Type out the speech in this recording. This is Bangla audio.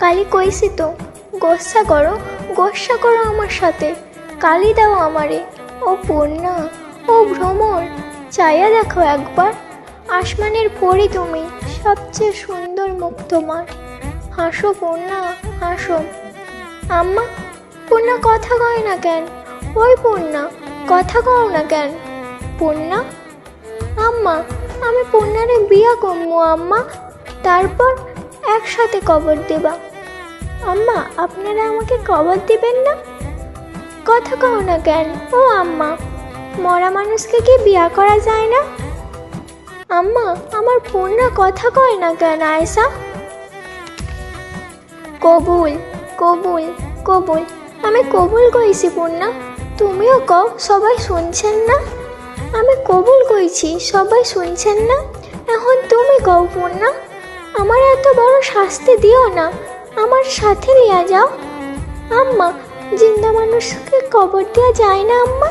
কালি কইছি তো, গোসা করো আমার সাথে, কালি দাও আমারে। ও পূর্ণা, ও ভ্রমর, চাইয়া দেখো একবার, আসমানের পরি তুমি, সবচেয়ে সুন্দর মুখ তোমার। হাসো পূর্ণা, হাসো। আম্মা, পূর্ণা কথা কয় না কেন? ওই পূর্ণা, কথা কও না কেন? পূর্ণা, আম্মা, আমি পূর্ণারে বিয়া করবো আম্মা, তারপর একসাথে কবর দেবা। আম্মা, আপনারা আমাকে কবর দিবেন না? কথা কও না কেন? ও আম্মা, মরা মানুষকে কি বিয়া করা যায় না? আম্মা, আমার পূর্ণা কথা কয় না কেন আয়েশা? কবুল, কবুল, কবুল, আমি কবুল কইছি পূর্ণা, তুমিও কও, সবাই শুনছেন না? আমি কবুল কইছি, সবাই শুনছেন না? এখন তুমি কও পূর্ণা, আমার এত বড় শাস্তি দিও না, আমার সাথে নিয়ে যাও। আম্মা, জিন্দা মানুষকে কবর দেওয়া যায় না আম্মা?